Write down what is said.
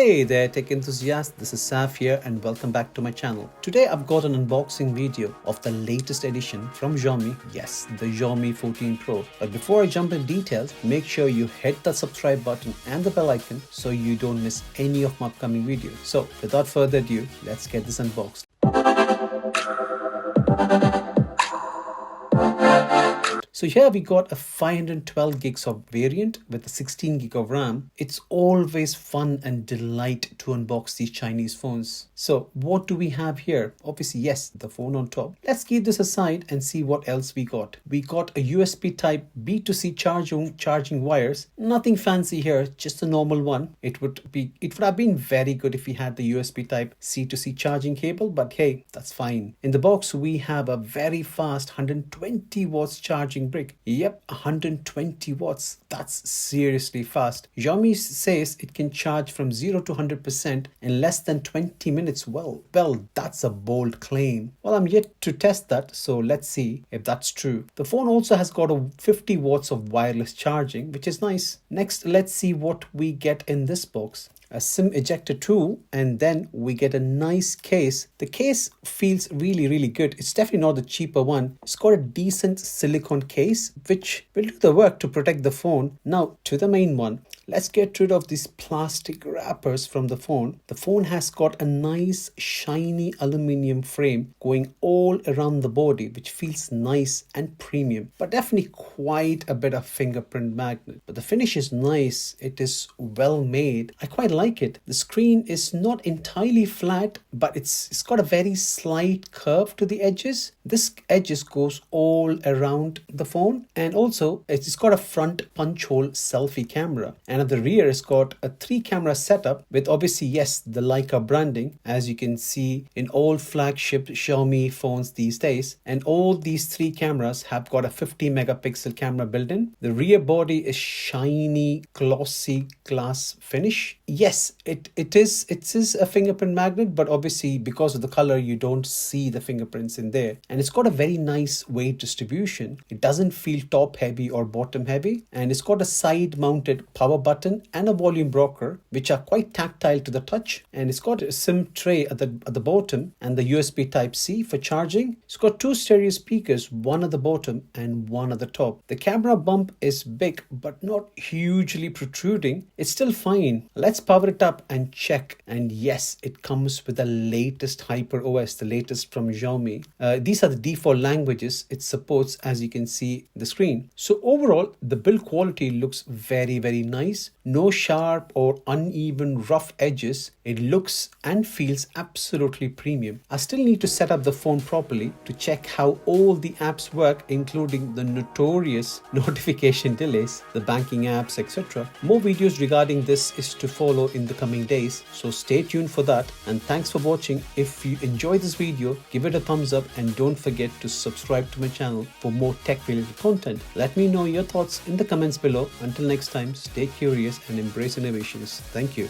Hey there tech enthusiasts, this is Saf here and welcome back to my channel. Today I've got an unboxing video of the latest edition from Xiaomi, yes, the Xiaomi 14 Pro. But before I jump in details, make sure you hit that subscribe button and the bell icon so you don't miss any of my upcoming videos. So without further ado, let's get this unboxed. So here we got a 512 gigs of variant with a 16 gig of RAM. It's always fun and delight to unbox these Chinese phones. So what do we have here? Obviously, yes, the phone on top. Let's keep this aside and see what else we got. We got a USB type B2C charging wires. Nothing fancy here, just a normal one. It would have been very good if we had the USB type C2C charging cable, but hey, that's fine. In the box, we have a very fast 120 watts charging brick. Yep, 120 watts. That's seriously fast. Xiaomi says it can charge from 0 to 100% in less than 20 minutes. Well, that's a bold claim. Well, I'm yet to test that, so let's see if that's true. The phone also has got a 50 watts of wireless charging, which is nice. Next, let's see what we get in this box. A SIM ejector tool, and then we get a nice case. The case feels really good. It's definitely not the cheaper one. It's got a decent silicone case which will do the work to protect the phone. Now to the main one. Let's get rid of these plastic wrappers from the phone. The phone has got a nice shiny aluminium frame going all around the body, which feels nice and premium, but definitely quite a bit of fingerprint magnet. But the finish is nice. It is well made. I quite like it. The screen is not entirely flat, but it's got a very slight curve to the edges. This edges goes all around the phone, and also it's got a front punch hole selfie camera. And at the rear, it's got a 3-camera setup with obviously, yes, the Leica branding, as you can see in all flagship Xiaomi phones these days. And all these 3 cameras have got a 50 megapixel camera built in. The rear body is shiny, glossy glass finish. Yes, it is a fingerprint magnet, but obviously because of the color, you don't see the fingerprints in there. And it's got a very nice weight distribution. It doesn't feel top heavy or bottom heavy. And it's got a side mounted power button and a volume rocker, which are quite tactile to the touch. And it's got a SIM tray at the bottom and the USB type C for charging. It's got 2 stereo speakers, one at the bottom and one at the top. The camera bump is big, but not hugely protruding. It's still fine. Let's power it up and check. And yes, it comes with the latest Hyper OS, the latest from Xiaomi. These are the default languages it supports, as you can see the screen. So overall, the build quality looks very nice. No sharp or uneven rough edges. It looks and feels absolutely premium. I still need to set up the phone properly to check how all the apps work, including the notorious notification delays, the banking apps, etc. More videos regarding this is to follow in the coming days, so stay tuned for that. And thanks for watching. If you enjoyed this video, give it a thumbs up and don't forget to subscribe to my channel for more tech related content. Let me know your thoughts in the comments below. Until next time, stay curious and embrace innovations. Thank you.